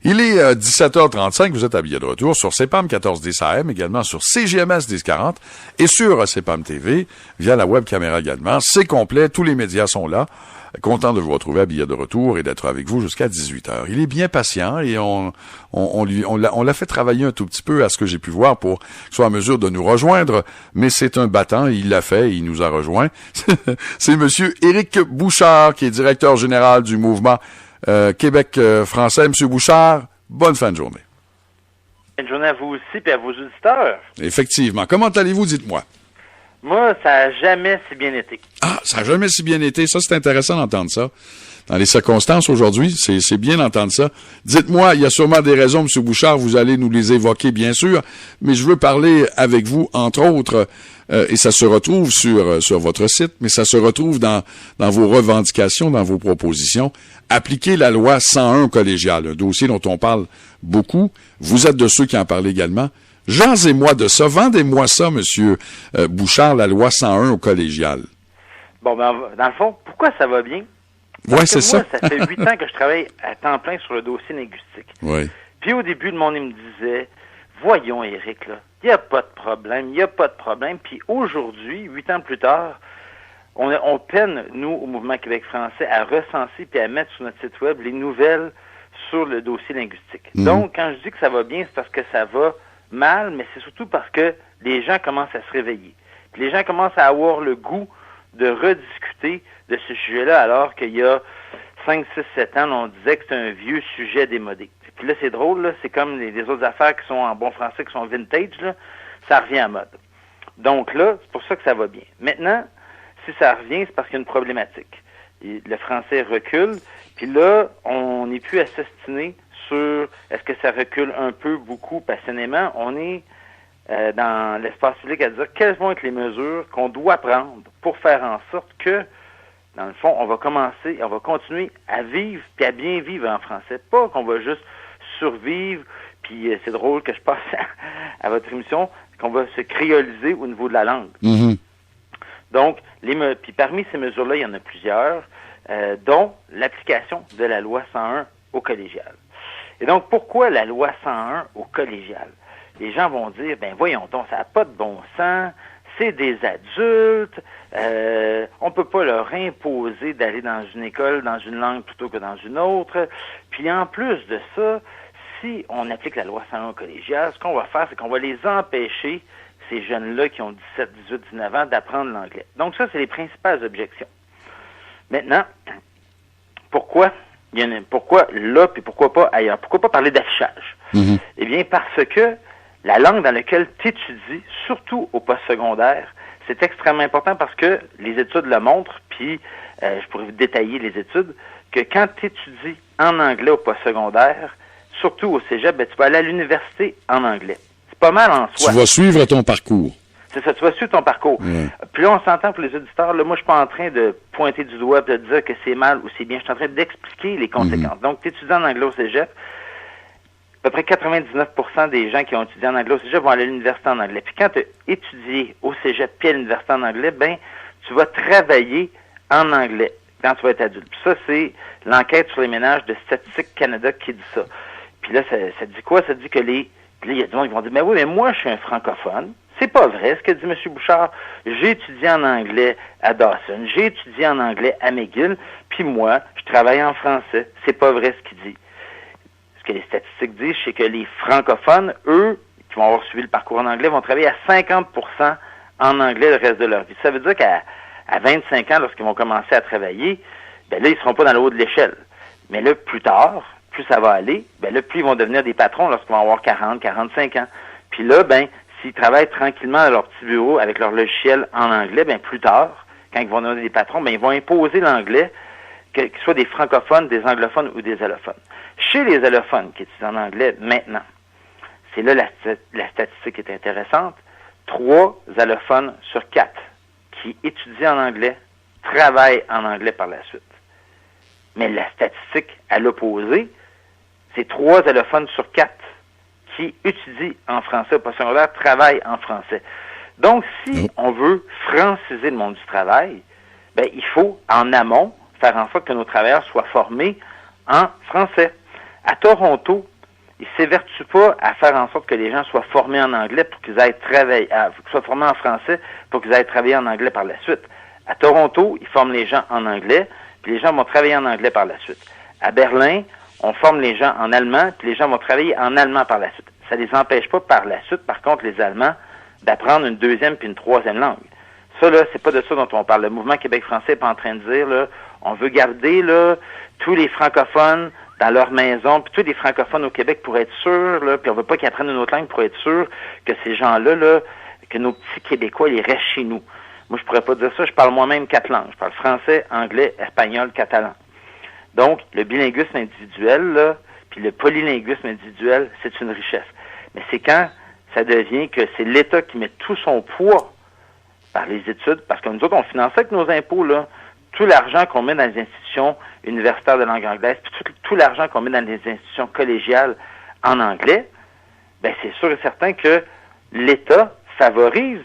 Il est 17h35, vous êtes à Billet de retour sur CPAM 1410 AM, également sur CGMS 1040 et sur CPAM TV, via la web caméra également. C'est complet, tous les médias sont là. Content de vous retrouver à Billet de retour et d'être avec vous jusqu'à 18h. Il est bien patient et on l'a fait travailler un tout petit peu à ce que j'ai pu voir pour qu'il soit en mesure de nous rejoindre, mais c'est un battant, il l'a fait, il nous a rejoint. C'est monsieur Éric Bouchard qui est directeur général du mouvement Québec français. Monsieur Bouchard, bonne fin de journée. Bonne journée à vous aussi et à vos auditeurs. Effectivement. Comment allez-vous, dites-moi? Moi, ça n'a jamais si bien été. Ah, ça n'a jamais si bien été. Ça, c'est intéressant d'entendre ça. Dans les circonstances aujourd'hui, c'est bien d'entendre ça. Dites-moi, il y a sûrement des raisons, M. Bouchard, vous allez nous les évoquer, bien sûr, mais je veux parler avec vous, entre autres, et ça se retrouve sur votre site, mais ça se retrouve dans vos revendications, dans vos propositions. Appliquer la loi 101 collégiale, un dossier dont on parle beaucoup. Vous êtes de ceux qui en parlent également. Jasez-moi de ça. Vendez-moi ça, M. Bouchard, la loi 101 au collégial. Bon, ben, dans le fond, pourquoi ça va bien? Oui, c'est ça. Moi, ça fait 8 ans que je travaille à temps plein sur le dossier linguistique. Oui. Puis au début, le monde il me disait, voyons, Éric, là, il n'y a pas de problème, il n'y a pas de problème. Puis aujourd'hui, 8 ans plus tard, on peine, nous, au Mouvement Québec français, à recenser puis à mettre sur notre site web les nouvelles sur le dossier linguistique. Donc, quand je dis que ça va bien, c'est parce que ça va mal, mais c'est surtout parce que les gens commencent à se réveiller. Puis les gens commencent à avoir le goût de rediscuter de ce sujet-là, alors qu'il y a 5, 6, 7 ans, on disait que c'était un vieux sujet démodé. Puis là, c'est drôle, là, c'est comme les autres affaires qui sont en bon français, qui sont vintage, là, ça revient à mode. Donc là, c'est pour ça que ça va bien. Maintenant, si ça revient, c'est parce qu'il y a une problématique. Le français recule, puis là, on n'est plus à s'ostiner sur est-ce que ça recule un peu, beaucoup, passionnément. On est dans l'espace public à dire quelles vont être les mesures qu'on doit prendre pour faire en sorte que, dans le fond, on va continuer à vivre puis à bien vivre en français. Pas qu'on va juste survivre, puis c'est drôle que je passe à votre émission, qu'on va se créoliser au niveau de la langue. Mm-hmm. Donc, puis parmi ces mesures-là, il y en a plusieurs, dont l'application de la loi 101 au collégial. Et donc, pourquoi la loi 101 au collégial? Les gens vont dire, ben voyons donc, ça n'a pas de bon sens, c'est des adultes, on peut pas leur imposer d'aller dans une école, dans une langue plutôt que dans une autre. Puis en plus de ça, si on applique la loi 101 au collégial, ce qu'on va faire, c'est qu'on va les empêcher, ces jeunes-là qui ont 17, 18, 19 ans, d'apprendre l'anglais. Donc ça, c'est les principales objections. Maintenant, pourquoi là, puis pourquoi pas ailleurs? Pourquoi pas parler d'affichage? Mm-hmm. Eh bien, parce que la langue dans laquelle tu étudies, surtout au postsecondaire, c'est extrêmement important parce que les études le montrent, puis je pourrais vous détailler les études, que quand tu étudies en anglais au postsecondaire, surtout au cégep, ben, tu vas aller à l'université en anglais. C'est pas mal en soi. Tu vas suivre ton parcours. C'est ça, tu vas suivre ton parcours. Mmh. Puis là, on s'entend pour les auditeurs, là, moi, je suis pas en train de pointer du doigt et de dire que c'est mal ou c'est bien. Je suis en train d'expliquer les conséquences. Donc, tu étudies en anglais au cégep, à peu près 99% des gens qui ont étudié en anglais au cégep vont aller à l'université en anglais. Puis quand tu as étudié au cégep puis à l'université en anglais, ben, tu vas travailler en anglais quand tu vas être adulte. Puis ça, c'est l'enquête sur les ménages de Statistique Canada qui dit ça. Puis là, ça dit quoi? Ça dit que Puis là, il y a des gens qui vont dire, mais oui, mais moi, je suis un francophone. C'est pas vrai ce que dit M. Bouchard. J'ai étudié en anglais à Dawson, j'ai étudié en anglais à McGill, puis moi, je travaille en français. C'est pas vrai ce qu'il dit. Ce que les statistiques disent, c'est que les francophones, eux, qui vont avoir suivi le parcours en anglais, vont travailler à 50% en anglais le reste de leur vie. Ça veut dire qu'à 25 ans, lorsqu'ils vont commencer à travailler, ben là, ils seront pas dans le haut de l'échelle. Mais là, plus tard, plus ça va aller, ben là, plus ils vont devenir des patrons lorsqu'ils vont avoir 40, 45 ans. Puis là, ben, s'ils travaillent tranquillement dans leur petit bureau avec leur logiciel en anglais, ben plus tard, quand ils vont devenir des patrons, ben ils vont imposer l'anglais, qu'ils soient des francophones, des anglophones ou des allophones. Chez les allophones qui étudient en anglais maintenant, c'est là la statistique est intéressante, 3 allophones sur 4 qui étudient en anglais travaillent en anglais par la suite. Mais la statistique à l'opposé, c'est 3 allophones sur 4 qui étudient en français au postsecondaire travaillent en français. Donc, si on veut franciser le monde du travail, ben il faut, en amont, faire en sorte que nos travailleurs soient formés en français. À Toronto, il s'évertue pas à faire en sorte que les gens soient formés en anglais pour qu'ils aillent travailler, soient formés en français pour qu'ils aillent travailler en anglais par la suite. À Toronto, ils forment les gens en anglais, puis les gens vont travailler en anglais par la suite. À Berlin, on forme les gens en allemand, puis les gens vont travailler en allemand par la suite. Ça les empêche pas par la suite, par contre, les Allemands, d'apprendre une deuxième puis une troisième langue. Ça, là, c'est pas de ça dont on parle. Le mouvement Québec français n'est pas en train de dire, là, on veut garder, là, tous les francophones dans leur maison, puis tous les francophones au Québec pour être sûr, là, puis on veut pas qu'ils apprennent une autre langue pour être sûr que ces gens-là, là, que nos petits Québécois, ils restent chez nous. Moi, je pourrais pas dire ça. Je parle moi-même 4 langues. Je parle français, anglais, espagnol, catalan. Donc, le bilinguisme individuel, là, puis le polylinguisme individuel, c'est une richesse. Mais c'est quand ça devient que c'est l'État qui met tout son poids par les études, parce que nous autres, on finance avec nos impôts, là, tout l'argent qu'on met dans les institutions universitaires de langue anglaise, puis tout l'argent qu'on met dans les institutions collégiales en anglais, ben c'est sûr et certain que l'État favorise,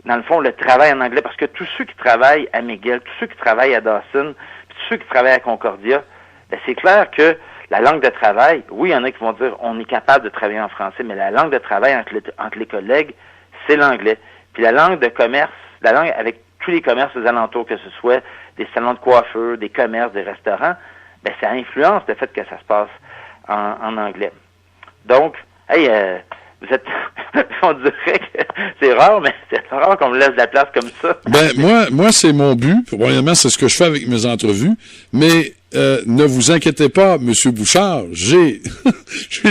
dans le fond, le travail en anglais, parce que tous ceux qui travaillent à McGill, tous ceux qui travaillent à Dawson, puis tous ceux qui travaillent à Concordia, ben c'est clair que la langue de travail, oui, il y en a qui vont dire on est capable de travailler en français, mais la langue de travail entre les collègues, c'est l'anglais. Puis la langue de commerce, la langue avec tous les commerces aux alentours, que ce soit des salons de coiffure, des commerces, des restaurants, ben ça influence le fait que ça se passe en anglais. Donc, hey, vous êtes, on dirait que c'est rare, mais c'est rare qu'on me laisse de la place comme ça. Ben, moi, c'est mon but. Premièrement, c'est ce que je fais avec mes entrevues. Mais, ne vous inquiétez pas, Monsieur Bouchard. J'ai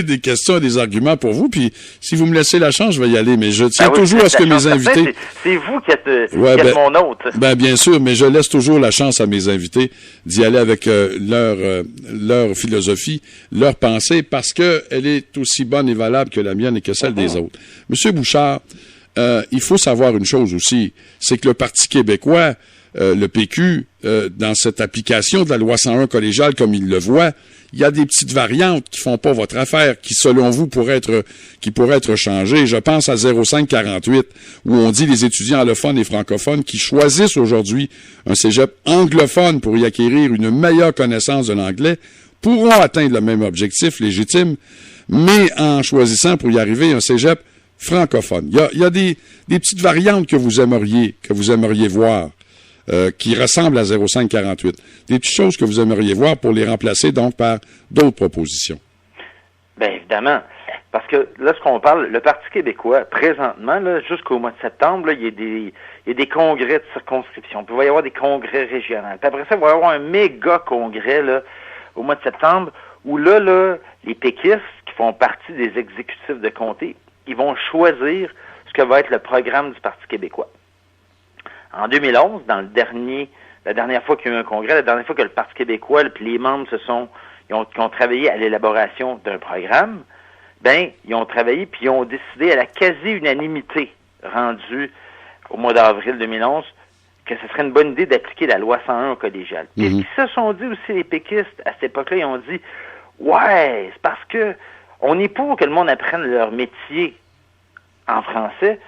des questions et des arguments pour vous. Puis, si vous me laissez la chance, je vais y aller. Mais je tiens toujours à ce que mes invités... C'est vous qui êtes mon hôte. Ben, bien sûr, mais je laisse toujours la chance à mes invités d'y aller avec leur philosophie, leur pensée, parce que elle est aussi bonne et valable que la mienne et que celle des autres. Monsieur Bouchard, il faut savoir une chose aussi, c'est que le Parti québécois, le PQ, dans cette application de la loi 101 collégiale, comme il le voit, il y a des petites variantes qui font pas votre affaire, qui, selon vous, pourraient être changées. Je pense à 0548, où on dit les étudiants allophones et francophones qui choisissent aujourd'hui un cégep anglophone pour y acquérir une meilleure connaissance de l'anglais pourront atteindre le même objectif légitime, mais en choisissant pour y arriver un cégep francophone. Il y a des petites variantes que vous aimeriez voir, qui ressemblent à 0548. Des petites choses que vous aimeriez voir pour les remplacer donc par d'autres propositions. Bien, évidemment. Parce que là, ce qu'on parle, le Parti québécois, présentement, là, jusqu'au mois de septembre, là, il y a des congrès de circonscription. Puis il va y avoir des congrès régionaux. Puis après ça, il va y avoir un méga congrès là, au mois de septembre, où là, les péquistes, qui font partie des exécutifs de comté, ils vont choisir ce que va être le programme du Parti québécois. En 2011, la dernière fois qu'il y a eu un congrès, la dernière fois que le Parti québécois, puis les membres ils ont travaillé à l'élaboration d'un programme, ben, ils ont travaillé puis ils ont décidé à la quasi-unanimité rendue au mois d'avril 2011 que ce serait une bonne idée d'appliquer la loi 101 au collégial. Et ce qu'ils se sont dit aussi, les péquistes, à cette époque-là, ils ont dit ouais, c'est parce que on est pour que le monde apprenne leur métier en français,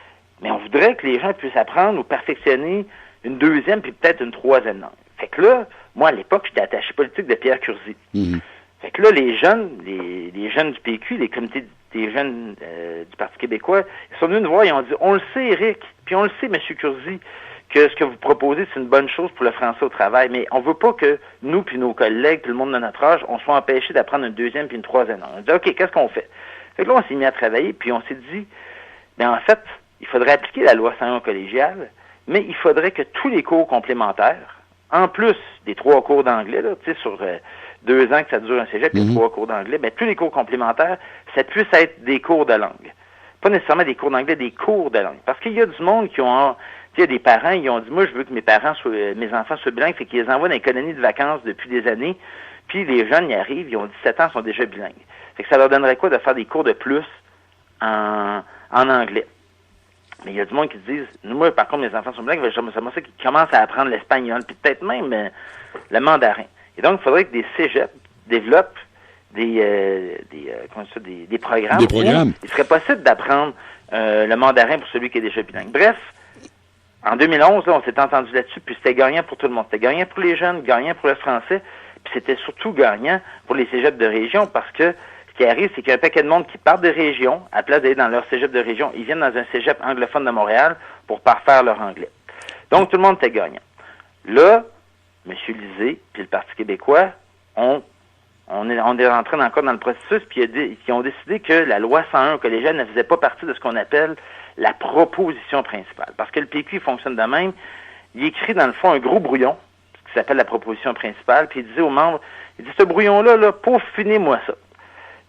mais on voudrait que les gens puissent apprendre ou perfectionner une deuxième puis peut-être une troisième langue. Fait que là, moi, à l'époque, j'étais attaché politique de Pierre Curzi. Fait que là, les jeunes du PQ, les comités des jeunes du Parti québécois, ils sont venus nous voir et ils ont dit, on le sait, Éric, puis on le sait, M. Curzi, que ce que vous proposez, c'est une bonne chose pour le français au travail, mais on veut pas que nous puis nos collègues, puis le monde de notre âge, on soit empêchés d'apprendre une deuxième puis une troisième langue. On a dit, OK, qu'est-ce qu'on fait? Fait que là, on s'est mis à travailler, puis on s'est dit, ben en fait, il faudrait appliquer la loi 101 collégiale, mais il faudrait que tous les cours complémentaires, en plus des 3 cours d'anglais, là, tu sais, sur 2 ans que ça dure un cégep, il y a 3 cours d'anglais, ben tous les cours complémentaires, ça puisse être des cours de langue. Pas nécessairement des cours d'anglais, des cours de langue. Parce qu'il y a du monde qui ont, tu sais, des parents, ils ont dit, moi, je veux que mes enfants soient bilingues, fait qu'ils les envoient dans les colonies de vacances depuis des années, puis les jeunes y arrivent, ils ont 17 ans, sont déjà bilingues. Fait que ça leur donnerait quoi de faire des cours de plus en anglais? Mais il y a du monde qui disent, moi, par contre, mes enfants sont bilingues, j'aimerais ça qu'ils commencent à apprendre l'espagnol, puis peut-être même le mandarin. Et donc, il faudrait que des cégeps développent des programmes. Des programmes. Il serait possible d'apprendre le mandarin pour celui qui est déjà bilingue. Bref, en 2011, là, on s'est entendu là-dessus, puis c'était gagnant pour tout le monde. C'était gagnant pour les jeunes, gagnant pour le français, puis c'était surtout gagnant pour les cégeps de région, parce que Ce qui arrive, c'est qu'il y a un paquet de monde qui part des régions, à la place d'aller dans leur cégep de région, ils viennent dans un cégep anglophone de Montréal pour parfaire leur anglais. Donc, tout le monde était gagnant. Là, M. Lisée puis le Parti québécois on est rentré encore dans le processus, puis ils ont décidé que la loi 101 collégiale ne faisait pas partie de ce qu'on appelle la proposition principale. Parce que le PQ fonctionne de même. Il écrit, dans le fond, un gros brouillon, qui s'appelle la proposition principale, puis il disait aux membres, il dit, ce brouillon-là, peaufinez-moi ça.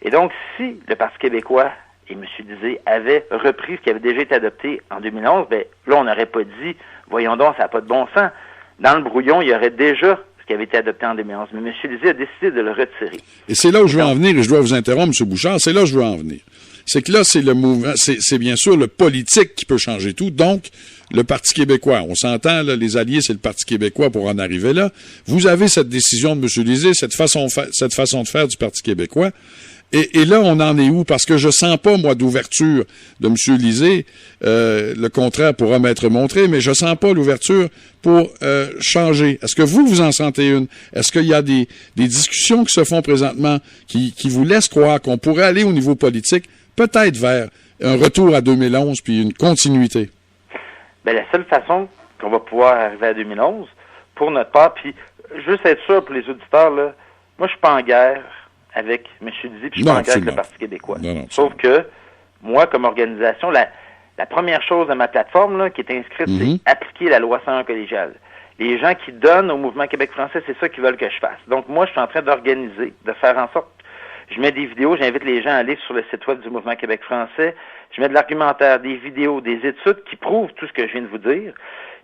Et donc, si le Parti québécois et M. Lisée avaient repris ce qui avait déjà été adopté en 2011, ben là, on n'aurait pas dit, voyons donc, ça n'a pas de bon sens. Dans le brouillon, il y aurait déjà ce qui avait été adopté en 2011. Mais M. Lisée a décidé de le retirer. Et c'est là où je veux en venir, et je dois vous interrompre, M. Bouchard, c'est là où je veux en venir. C'est que là, c'est le mouvement, c'est bien sûr le politique qui peut changer tout. Donc, le Parti québécois, on s'entend, là, les alliés, c'est le Parti québécois pour en arriver là. Vous avez cette décision de M. Lisée, cette façon de faire du Parti québécois. Et là, on en est où? Parce que je sens pas, moi, d'ouverture de M. Lisée. Le contraire pourra m'être montré, mais je sens pas l'ouverture pour changer. Est-ce que vous en sentez une? Est-ce qu'il y a des discussions qui se font présentement qui vous laissent croire qu'on pourrait aller au niveau politique, peut-être vers un retour à 2011 puis une continuité? Ben, la seule façon qu'on va pouvoir arriver à 2011, pour notre part, puis juste être sûr pour les auditeurs, là, moi, je suis pas en guerre avec M. Lisée, puis je suis pas en guerre avec le Parti québécois. Non, sauf que, moi, comme organisation, la première chose de ma plateforme, là, qui est inscrite, c'est appliquer la loi 101 collégiale. Les gens qui donnent au Mouvement Québec français, c'est ça qu'ils veulent que je fasse. Donc, moi, je suis en train d'organiser, de faire en sorte, je mets des vidéos, j'invite les gens à aller sur le site web du Mouvement Québec français, je mets de l'argumentaire, des vidéos, des études qui prouvent tout ce que je viens de vous dire,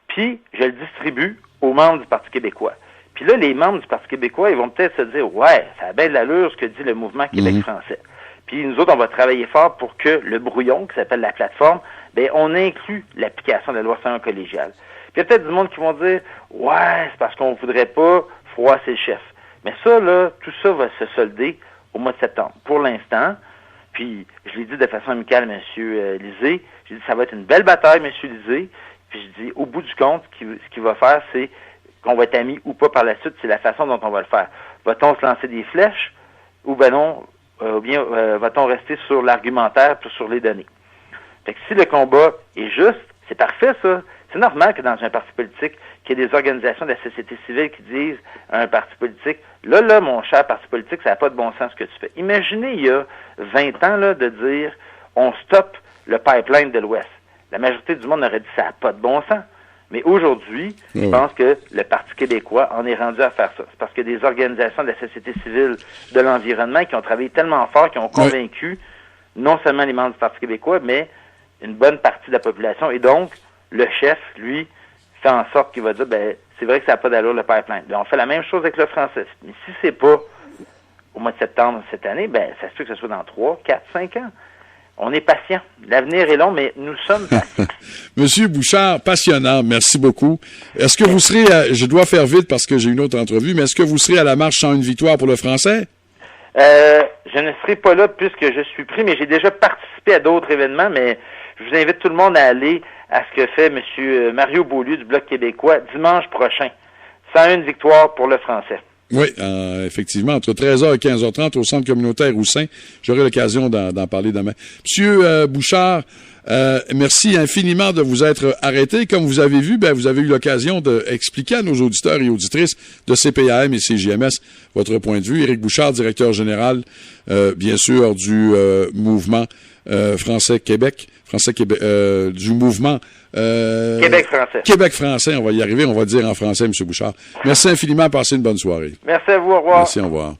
puis je le distribue aux membres du Parti québécois. Puis là, les membres du Parti québécois, ils vont peut-être se dire, ouais, ça a bien de l'allure ce que dit le Mouvement Québec français. Puis nous autres, on va travailler fort pour que le brouillon, qui s'appelle la plateforme, ben on inclut l'application de la loi 101 collégiale. Puis il y a peut-être du monde qui vont dire, ouais, c'est parce qu'on voudrait pas froisser le chef. Mais ça, là, tout ça va se solder au mois de septembre. Pour l'instant, puis je l'ai dit de façon amicale à M. Lisée, j'ai dit, ça va être une belle bataille, M. Lisée. Puis je dis, au bout du compte, ce qu'il va faire, c'est qu'on va être amis ou pas par la suite, c'est la façon dont on va le faire. Va-t-on se lancer des flèches ou ben non, ou bien va-t-on rester sur l'argumentaire puis sur les données? Fait que si le combat est juste, c'est parfait ça. C'est normal que dans un parti politique, qu'il y ait des organisations de la société civile qui disent à un parti politique, là, mon cher parti politique, ça n'a pas de bon sens ce que tu fais. Imaginez il y a 20 ans là, de dire on stoppe le pipeline de l'Ouest. La majorité du monde aurait dit ça n'a pas de bon sens. Mais aujourd'hui, je pense que le Parti québécois en est rendu à faire ça. C'est parce que des organisations de la société civile de l'environnement qui ont travaillé tellement fort, qui ont convaincu non seulement les membres du Parti québécois, mais une bonne partie de la population. Et donc, le chef, lui, fait en sorte qu'il va dire, ben, c'est vrai que ça n'a pas d'allure le pipeline. Ben, on fait la même chose avec le français. Mais si c'est pas au mois de septembre cette année, ben, ça se peut que ce soit dans 3, 4, 5 ans. On est patient. L'avenir est long, mais nous sommes patients. Monsieur Bouchard, passionnant. Merci beaucoup. Est-ce que vous serez, je dois faire vite parce que j'ai une autre entrevue, mais est-ce que vous serez à la marche sans une victoire pour le français? Je ne serai pas là puisque je suis pris, mais j'ai déjà participé à d'autres événements, mais je vous invite tout le monde à aller à ce que fait M. Mario Beaulieu du Bloc québécois dimanche prochain. 101 victoire pour le français. Oui, effectivement, entre 13h et 15h30 au Centre communautaire Roussin. J'aurai l'occasion d'en parler demain. Monsieur Bouchard, merci infiniment de vous être arrêté. Comme vous avez vu, vous avez eu l'occasion d'expliquer à nos auditeurs et auditrices de CPAM et CJMS votre point de vue. Éric Bouchard, directeur général, bien sûr, du mouvement Français-Québec, du mouvement Québec français. Québec français, on va y arriver, on va dire en français, M. Bouchard. Merci infiniment, passez une bonne soirée. Merci à vous, au revoir. Merci, au revoir.